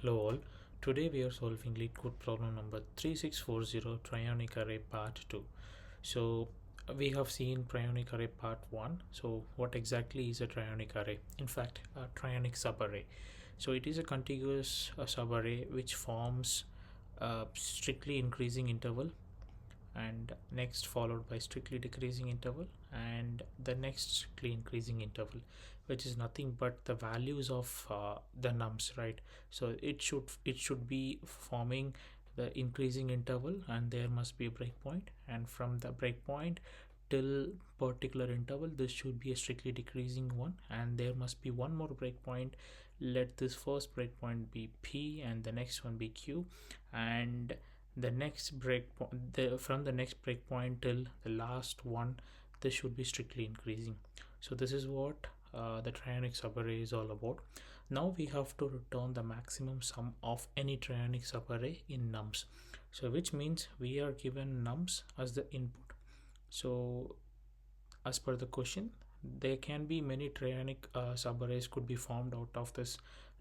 Hello all. Today we are solving LeetCode problem number 3640 Trionic array part 2. So we have seen Trionic array part 1. So what exactly is a Trionic array? In fact, a Trionic subarray. So it is a contiguous subarray which forms a strictly increasing interval, and next followed by strictly decreasing interval, and the next strictly increasing interval, which is nothing but the values of the nums, right? So it should be forming the increasing interval, and there must be a breakpoint, and from the breakpoint till particular interval this should be a strictly decreasing one, and there must be one more breakpoint. Let this first breakpoint be p and the next one be q, and the next from the next breakpoint till the last one, this should be strictly increasing. So this is what the trionic subarray is all about. Now we have to return the maximum sum of any trionic subarray in nums. So which means we are given nums as the input. So as per the question, there can be many trionic subarrays could be formed out of this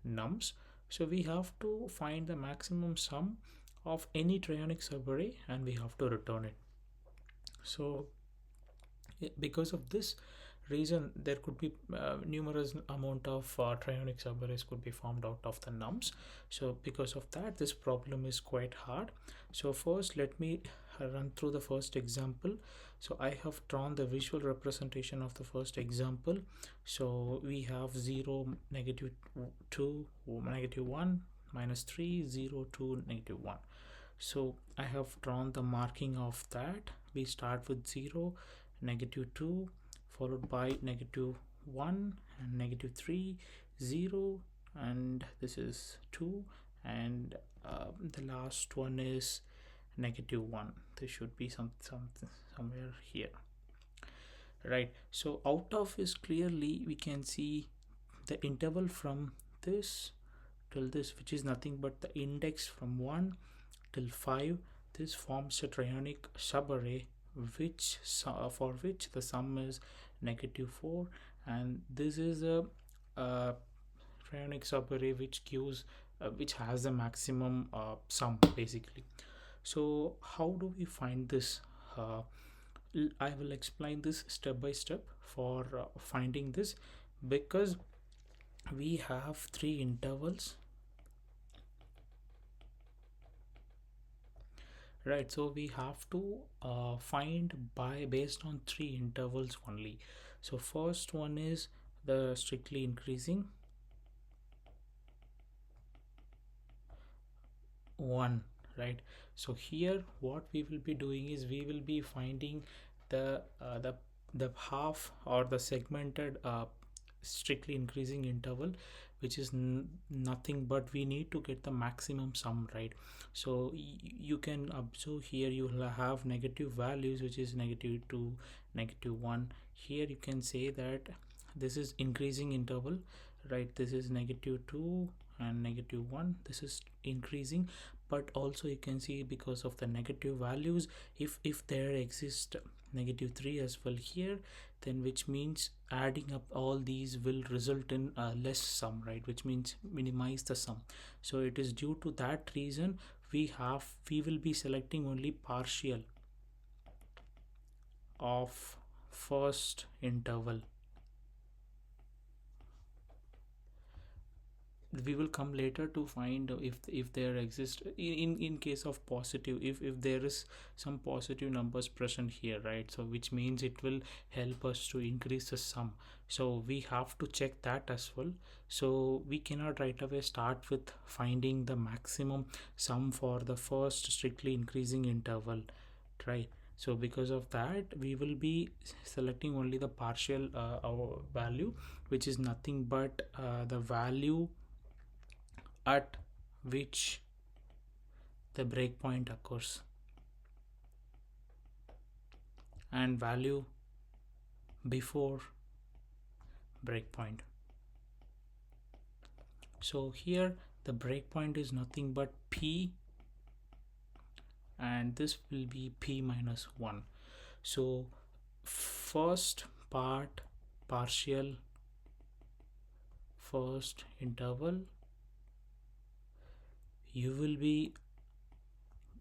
nums. So we have to find the maximum sum of any trionic subarray and we have to return it. So because of this reason, there could be numerous amount of trionic subarrays could be formed out of the nums. So because of that, this problem is quite hard. So first let me run through the first example. So I have drawn the visual representation of the first example. So we have 0, -2, -1, -3, 0, 2, -1. So I have drawn the marking of that. We start with 0, -2, followed by -1 and -3, 0, and this is 2, and the last one is -1. This should be somewhere here, right? So out of is clearly we can see the interval from this till this, which is nothing but the index from 1 till 5. This forms a trionic subarray for which the sum is -4, and this is a trionic subarray which has the maximum sum basically. So how do we find this? uh, I will explain this step by step for finding this, because we have three intervals, right? So we have to find by based on three intervals only. So first one is the strictly increasing one, right? So here what we will be doing is we will be finding the half or the segmented strictly increasing interval, which is nothing but we need to get the maximum sum, right? So you can observe here you will have negative values, which is -2, -1. Here you can say that this is increasing interval, right? This is -2 and -1. This is increasing, but also you can see because of the negative values, if there exists -3 as well here, then which means adding up all these will result in less sum, right? Which means minimize the sum. So it is due to that reason we will be selecting only partial of first interval. We will come later to find if there exists in case of positive, if there is some positive numbers present here, right? So which means it will help us to increase the sum. So we have to check that as well. So we cannot right away start with finding the maximum sum for the first strictly increasing interval, right? So because of that we will be selecting only the partial our value, which is nothing but the value at which the breakpoint occurs and value before breakpoint. So here the breakpoint is nothing but p, and this will be p minus 1. So first part partial first interval you will be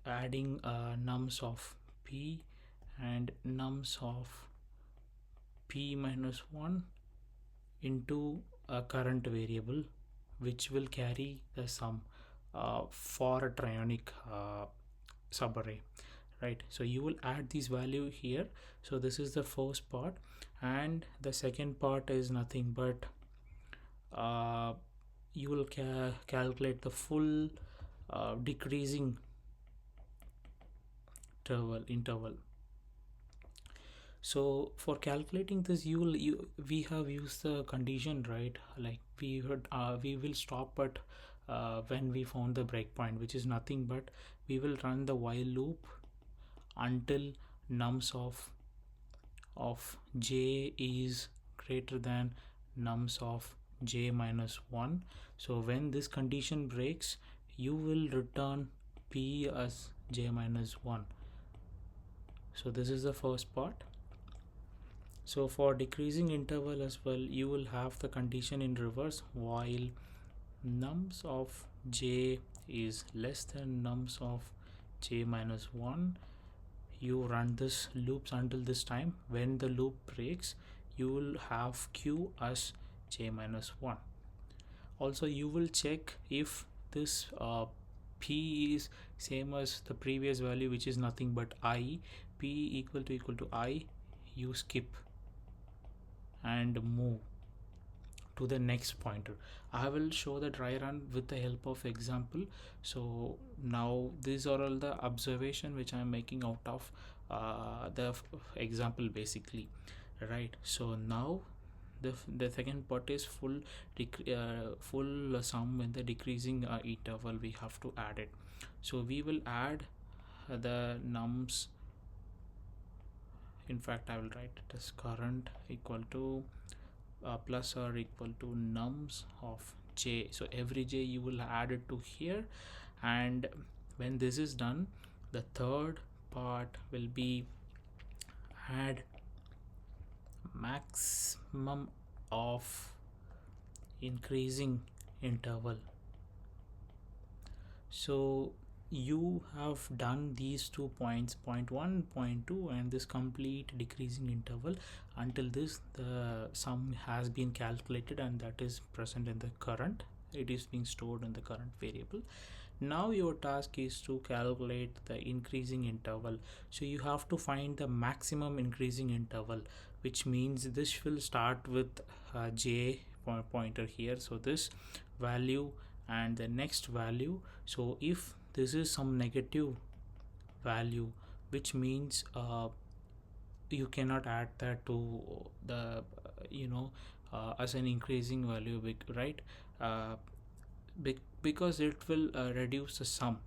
adding nums of p and nums of p minus 1 into a current variable, which will carry the sum for a trionic subarray, right? So you will add this value here. So this is the first part, and the second part is nothing but you will calculate the full decreasing interval. So for calculating this, we have used the condition, right? Like we will stop at when we found the breakpoint, which is nothing but we will run the while loop until nums of j is greater than nums of j minus 1. So when this condition breaks, you will return p as j minus 1. So this is the first part. So for decreasing interval as well, you will have the condition in reverse. While nums of j is less than nums of j minus 1, you run this loops until this time. When the loop breaks, you will have q as j minus 1. Also, you will check if this p is same as the previous value, which is nothing but I. P equal to I, you skip and move to the next pointer. I will show the dry run with the help of example. So now these are all the observation which I am making out of the example basically, right? So now the second part is full sum in the decreasing interval. We have to add it. So we will add the nums. In fact, I will write it as current equal to plus or equal to nums of j. So every j you will add it to here, and when this is done, the third part will be add maximum of increasing interval. So you have done these 2 points, point 1, point 2, and this complete decreasing interval until this the sum has been calculated, and that is present in the current. It is being stored in the current variable. Now your task is to calculate the increasing interval. So you have to find the maximum increasing interval, which means this will start with j pointer here. So this value and the next value. So if this is some negative value, which means you cannot add that to the as an increasing value, right? uh, because it will reduce the sum,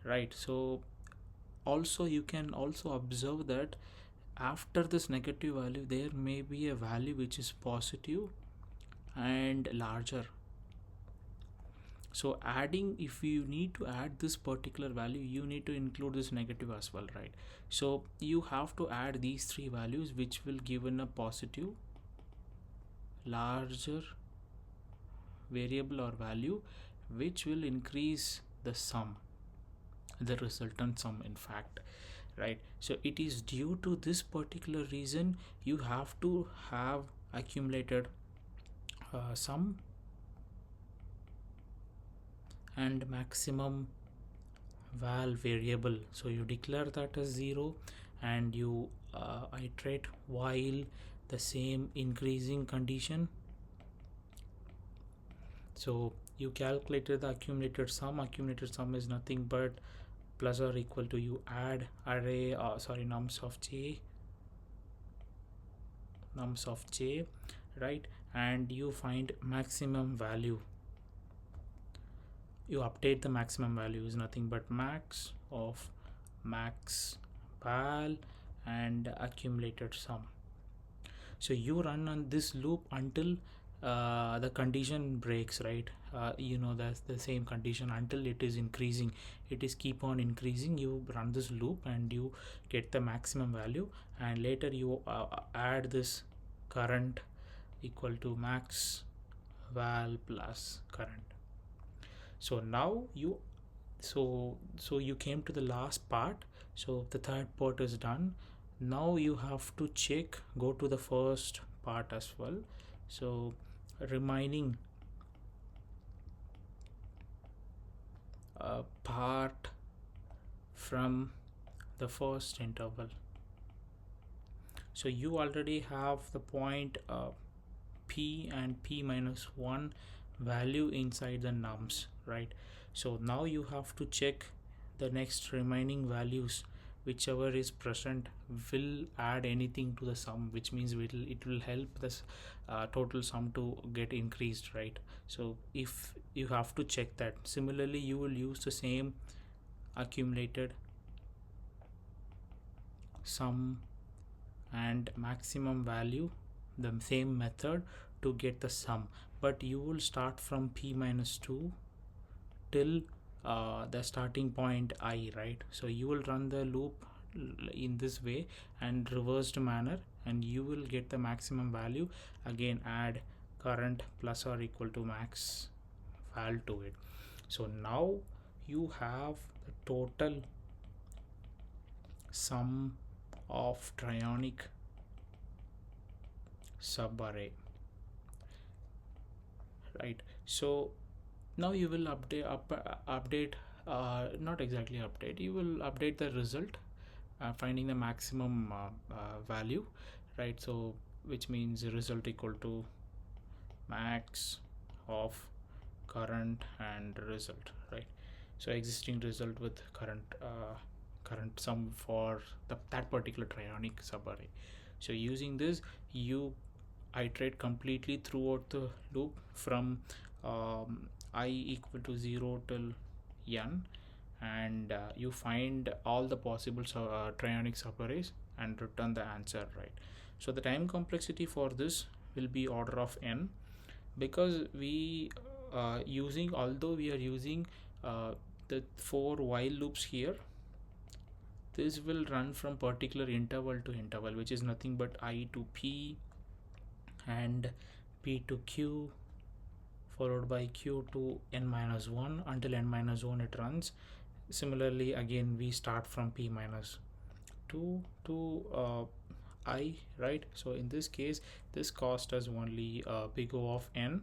right? So also you can also observe that after this negative value there may be a value which is positive and larger. So adding, if you need to add this particular value, you need to include this negative as well, right? So you have to add these three values, which will give in a positive, larger variable or value, which will increase the sum, the resultant sum in fact, right? So it is due to this particular reason you have to have accumulated sum and maximum val variable. So you declare that as 0, and you iterate while the same increasing condition. So you calculated the accumulated sum. Accumulated sum is nothing but plus or equal to, you add array nums of j, right? And you find maximum value. You update the maximum value is nothing but max of max val and accumulated sum. So you run on this loop until the condition breaks, right? That's the same condition until it is increasing. It is keep on increasing. You run this loop and you get the maximum value, and later you add this current equal to max val plus current. So now you So you came to the last part, so the third part is done. Now you have to check, go to the first part as well. So remaining part from the first interval. So you already have the point p and p minus 1 value inside the nums, right? So now you have to check the next remaining values, whichever is present will add anything to the sum, which means it will help this total sum to get increased, right? So if you have to check that, similarly you will use the same accumulated sum and maximum value, the same method to get the sum, but you will start from p minus 2 till the starting point I, right? So you will run the loop in this way and reversed manner, and you will get the maximum value. Again add current plus or equal to max val to it. So now you have the total sum of trionic subarray, right? So now you will update not exactly update, you will update the result, finding the maximum value, right? So which means result equal to max of current and result, right? So existing result with current sum for that particular trionic subarray. So using this, you iterate completely throughout the loop from I equal to 0 till n, and you find all the possible trionic subarrays and return the answer, right? So the time complexity for this will be order of n, because we using although we are using the 4 while loops here, this will run from particular interval to interval, which is nothing but I to p and p to q followed by q to n minus 1 until n minus 1 it runs. Similarly again we start from p minus 2 to I, right? So in this case this cost us only big O of n.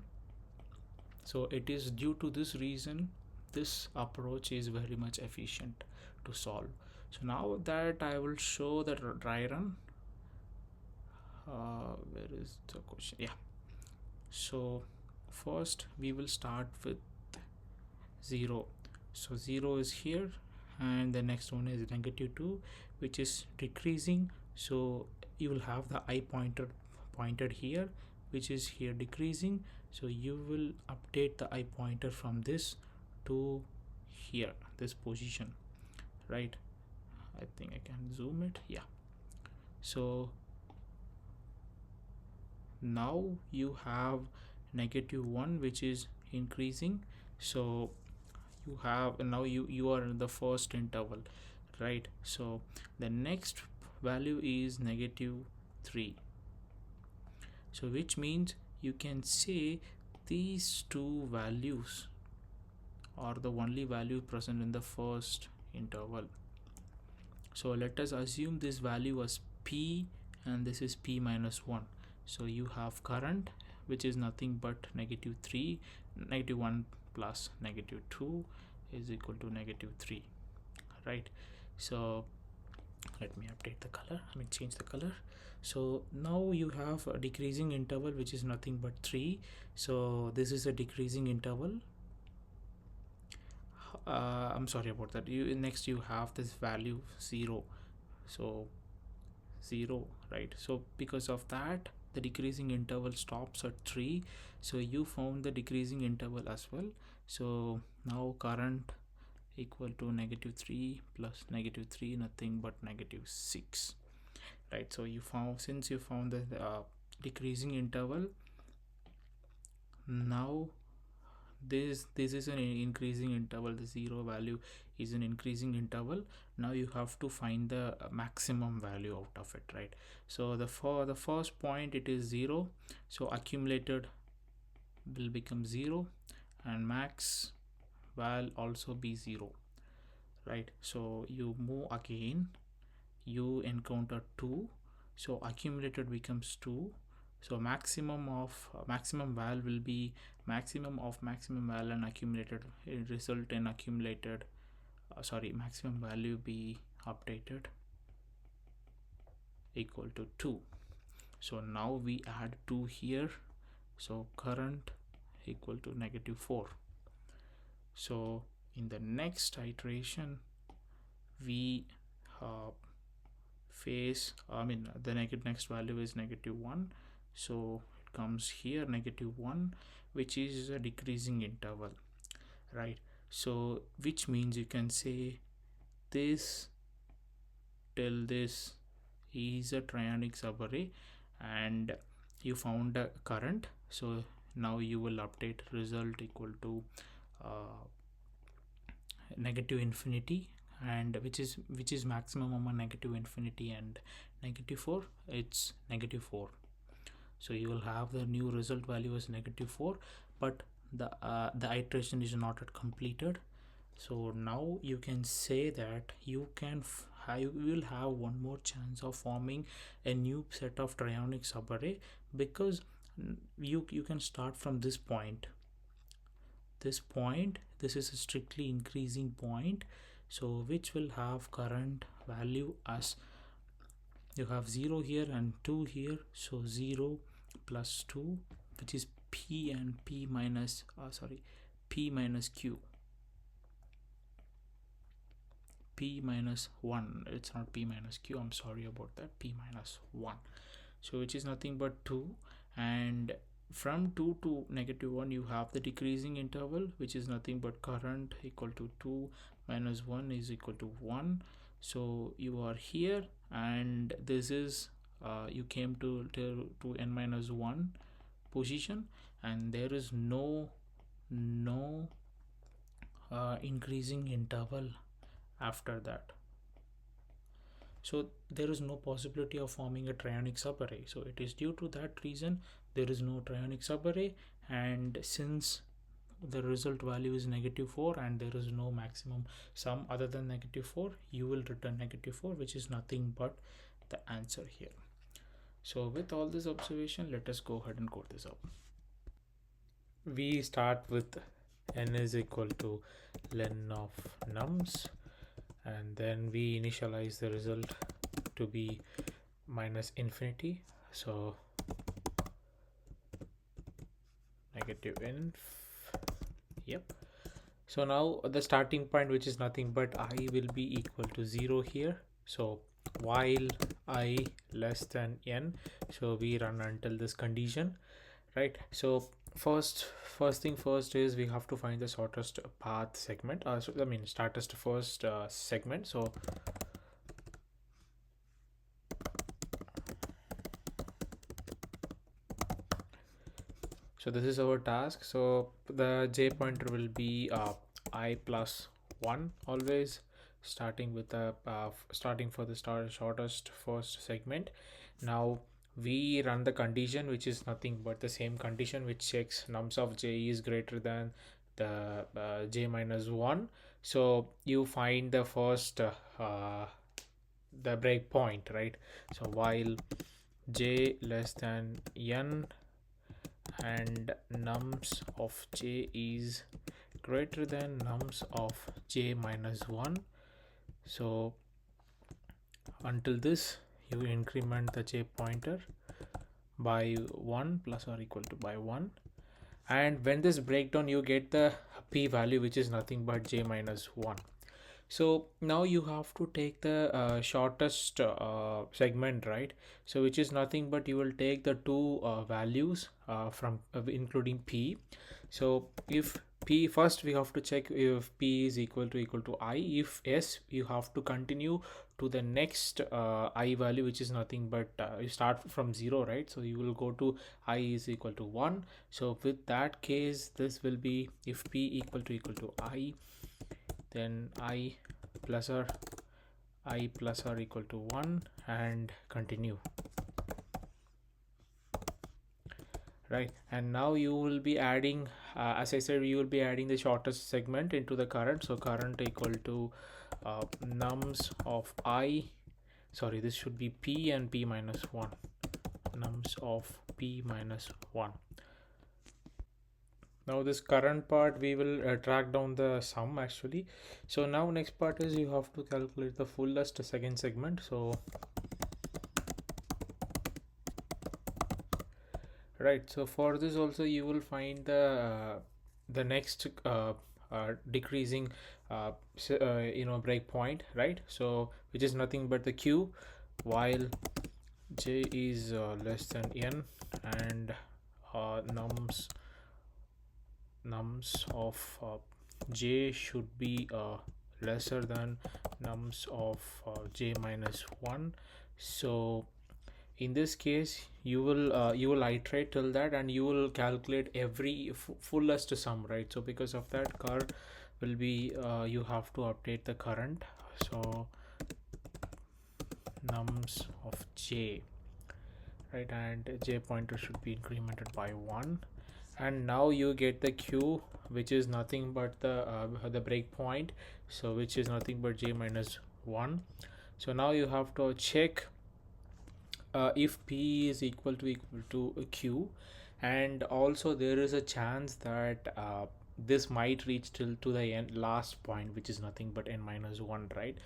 So it is due to this reason this approach is very much efficient to solve. So now that I will show the dry run. Where is the question? Yeah, so first we will start with 0. So 0 is here, and the next one is negative 2, which is decreasing. So you will have the I pointed here, which is here decreasing. So you will update the I pointer from this to here, this position, right? I think I can zoom it. Yeah, so now you have negative 1 which is increasing. So you have now you are in the first interval, right? So the next value is negative 3. So which means you can say these two values are the only value present in the first interval. So let us assume this value was p and this is p minus 1. So you have current, which is nothing but negative 3, negative 1 plus negative 2 is equal to negative 3, right? So let me update the color, change the color. So now you have a decreasing interval, which is nothing but 3. So this is a decreasing interval. I'm sorry about that. Next you have this value 0. So 0, right? So because of that the decreasing interval stops at 3. So you found the decreasing interval as well. So now current equal to negative 3 plus negative 3, nothing but negative 6, right? So you found, since you found the decreasing interval, now this is an increasing interval. The 0 value is an increasing interval. Now you have to find the maximum value out of it, right? So for the first point it is 0, so accumulated will become 0 and max will also be 0. right? So you move again, you encounter 2, so accumulated becomes 2. So maximum of maximum val will be maximum of maximum val and accumulated result in accumulated maximum value be updated equal to 2. So now we add 2 here, so current equal to -4. So in the next iteration we face the next value is -1, so it comes here -1, which is a decreasing interval, right? So which means you can say this till this is a trionic subarray and you found a current. So now you will update result equal to -infinity, and which is maximum among -infinity and -4, it's -4. So you will have the new result value as -4, but the iteration is not yet completed. So now you can say that you will have one more chance of forming a new set of trionic subarray, because you can start from this point. This is a strictly increasing point, so which will have current value as you have 0 here and 2 here, so 0 plus 2, which is p and p minus p minus q, p minus 1. It's not p minus q, I'm sorry about that, p minus 1. So which is nothing but 2, and from 2 to -1 you have the decreasing interval, which is nothing but current equal to 2 minus 1 is equal to 1. So you are here, and this is you came to n minus 1 position, and there is no increasing interval after that. So there is no possibility of forming a trionic subarray. So it is due to that reason there is no trionic subarray, and since the result value is -4 and there is no maximum sum other than -4, you will return -4, which is nothing but the answer here. So with all this observation, let us go ahead and code this up. We start with n is equal to len of nums, and then we initialize the result to be -infinity, so -inf. Yep. So now the starting point, which is nothing but I, will be equal to 0 here. So while I less than n, so we run until this condition, right? So first thing first is we have to find the shortest path segment, shortest first segment. So this is our task. So the j pointer will be I plus 1 always, starting with the starting for the shortest first segment. Now we run the condition, which is nothing but the same condition which checks nums of j is greater than the j minus 1. So you find the first the breakpoint, right? So while j less than n and nums of j is greater than nums of j minus 1, so until this you increment the j pointer by 1 plus or equal to by 1, and when this breakdown you get the p value, which is nothing but j minus 1. So now you have to take the shortest segment, right? So which is nothing but you will take the two values from including p. So if p, first we have to check if p is equal to I. If yes, you have to continue to the next I value, which is nothing but you start from 0, right? So you will go to I is equal to 1. So with that case, this will be if p equal to I, then I plus or equal to 1, and continue, right? And now you will be adding as I said, you will be adding the shortest segment into the current. So current equal to nums of I, sorry, this should be p and p minus 1, nums of p minus 1. Now this current part we will track down the sum actually. So now next part is you have to calculate the fullest second segment. So right, so for this also you will find the next decreasing breakpoint, right? So which is nothing but the q while j is less than n, and nums of j should be lesser than nums of j minus 1. So in this case you will iterate till that, and you will calculate every fullest sum, right? So because of that, curve will be you have to update the current. So nums of j, right, and j pointer should be incremented by 1, and now you get the q, which is nothing but the breakpoint, so which is nothing but j minus 1. So now you have to check if p is equal to q, and also there is a chance that this might reach till to the end last point, which is nothing but n minus 1, right?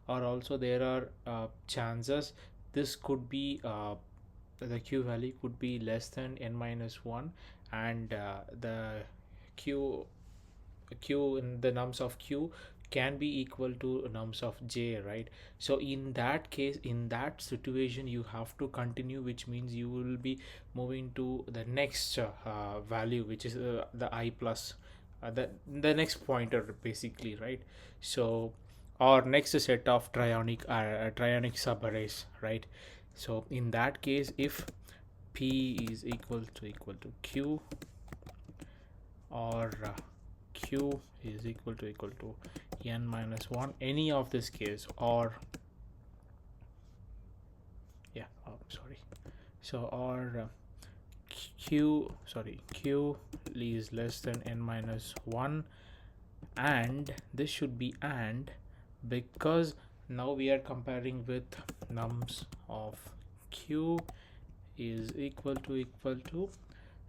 Or also there are chances this could be the q value could be less than n minus 1, and the q in the nums of q can be equal to nums of j, right? So in that case, in that situation, you have to continue, which means you will be moving to the next value, which is the I plus the next pointer basically, right? So or next set of trionic subarrays, right? So in that case, if p is equal to q, or q is equal to n minus 1, any of this case, or sorry, so or q is less than n minus 1, and this should be and, because now we are comparing with nums of q is equal to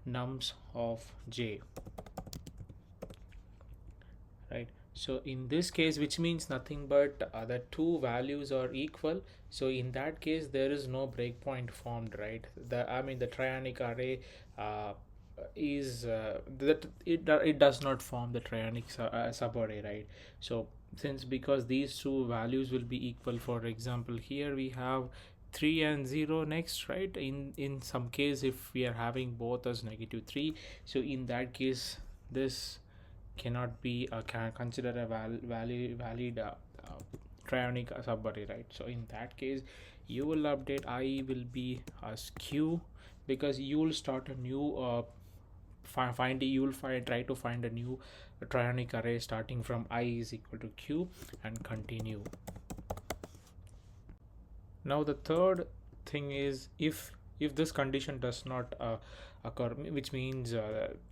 nums of j, right? So in this case, which means nothing but the two values are equal, so in that case there is no breakpoint formed, right? The trionic array is that it does not form the trionic subarray, right? So since because these two values will be equal, for example here we have 3 and 0 next, right? In some case, if we are having both as -3, so in that case this cannot be considered a valid trionic subarray, right? So in that case you will update I will be as q, because you will start a new try to find a new trionic array starting from I is equal to q and continue. Now the third thing is, if this condition does not occur, which means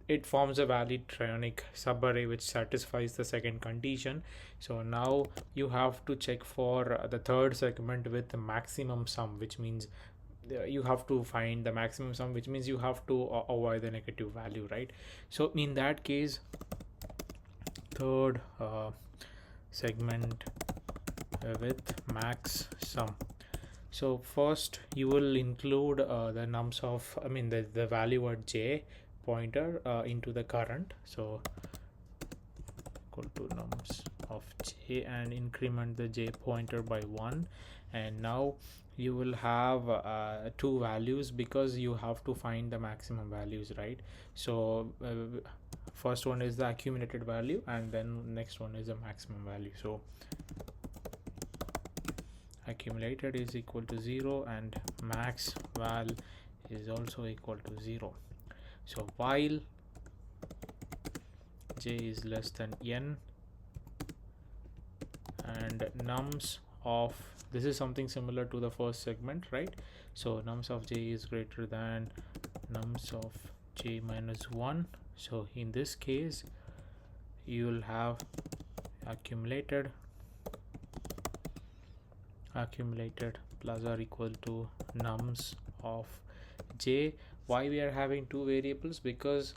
it forms a valid trionic subarray which satisfies the second condition. So now you have to check for the third segment with the maximum sum, which means you have to find the maximum sum, which means you have to avoid the negative value, right? So in that case, third segment with max sum. So first you will include the nums of the value at j pointer into the current, so equal to nums of j, and increment the j pointer by 1, and now you will have two values because you have to find the maximum values, right? So first one is the accumulated value, and then next one is the maximum value. So accumulated is equal to 0 and max val is also equal to 0. So while j is less than n and nums of, this is something similar to the first segment, right? So nums of j is greater than nums of j minus 1. So in this case you will have accumulated accumulated plus or equal to nums of j. Why we are having two variables? Because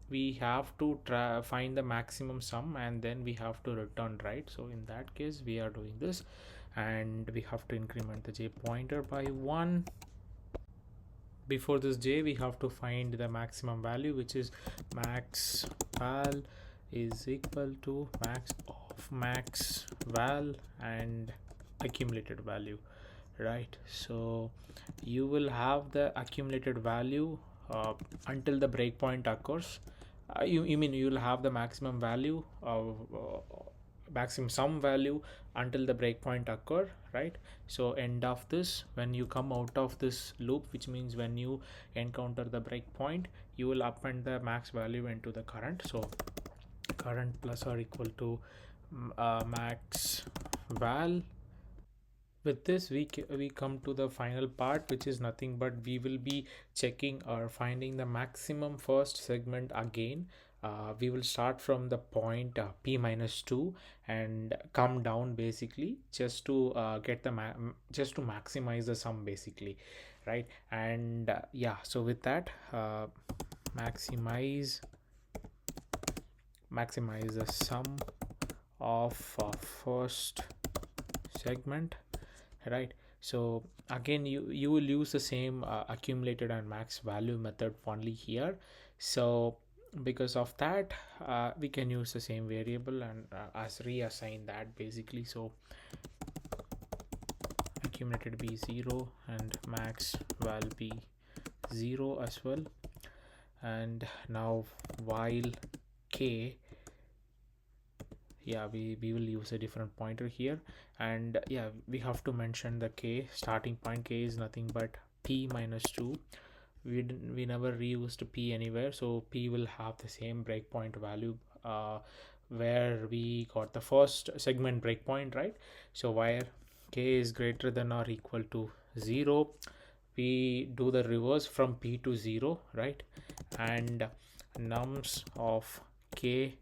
we have to find the maximum sum and then we have to return, right? So in that case we are doing this, and we have to increment the j pointer by 1. Before this j we have to find the maximum value, which is max val is equal to max of max val and accumulated value, right? So you will have the accumulated value until the breakpoint occurs. You mean you'll have the maximum value of maximum sum value until the breakpoint occur, right? So end of this, when you come out of this loop, which means when you encounter the breakpoint, you will append the max value into the current. So current plus or equal to max val. With this we come to the final part, which is nothing but we will be checking or finding the maximum first segment again. We will start from the point p minus 2 and come down basically just to get the just to maximize the sum basically, right? And yeah, so with that maximize the sum of first segment, right? So again you will use the same accumulated and max value method only here. So because of that we can use the same variable and as reassign that basically. So accumulated be 0 and max val be 0 as well. And now while k, yeah, we will use a different pointer here, and yeah, we have to mention the k starting point. K is nothing but p minus 2. We never reused p anywhere, so p will have the same breakpoint value where we got the first segment breakpoint, right? So where k is greater than or equal to 0, we do the reverse from p to 0, right? And nums of k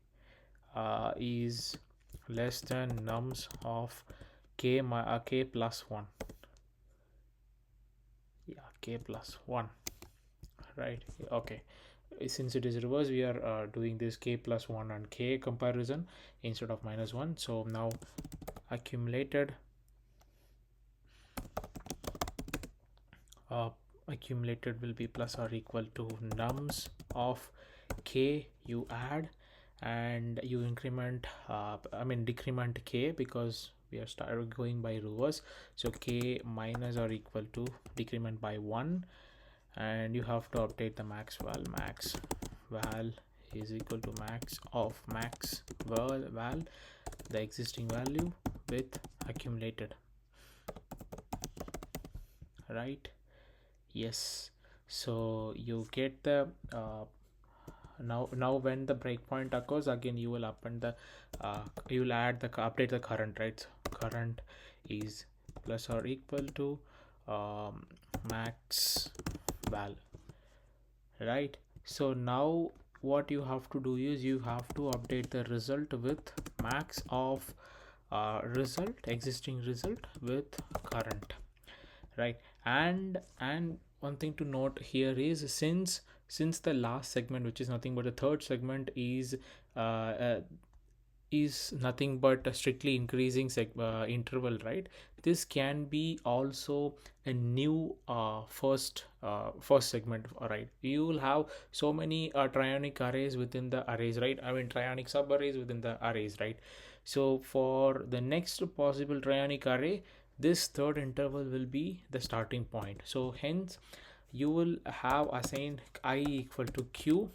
is less than nums of k k plus 1. Yeah, k plus 1, right? Okay, since it is reverse, we are doing this k plus 1 and k comparison instead of minus 1. So now accumulated will be plus or equal to nums of k you add, and you increment decrement k because we are started going by reverse. So k minus or equal to decrement by 1, and you have to update the max val is equal to max of max val the existing value with accumulated, right? Yes. So you get the now when the breakpoint occurs, again you will append the you will add the update the current, right? So current is plus or equal to max val, right? So now what you have to do is you have to update the result with max of existing result with current, right? And one thing to note here is since the last segment, which is nothing but the third segment, is nothing but a strictly increasing interval, right? This can be also a new first segment, right? You will have so many trionic arrays within the arrays, right? I mean trionic subarrays within the arrays, right? So for the next possible trionic array, this third interval will be the starting point. So hence you will have assigned I equal to q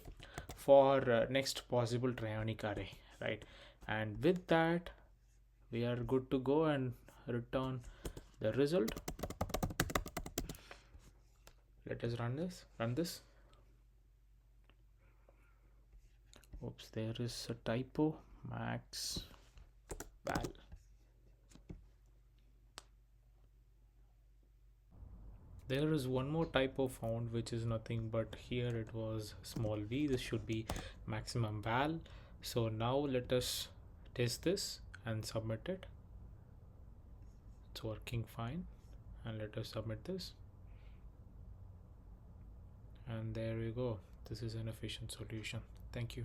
for next possible trionic array, right? And with that we are good to go and return the result. Let us run this. Oops, there is a typo. Max val. There is one more typo found, which is nothing but here it was small v. This should be maximum val. So now let us test this and submit it. it's working fine. And let us submit this. And there we go. This is an efficient solution. Thank you.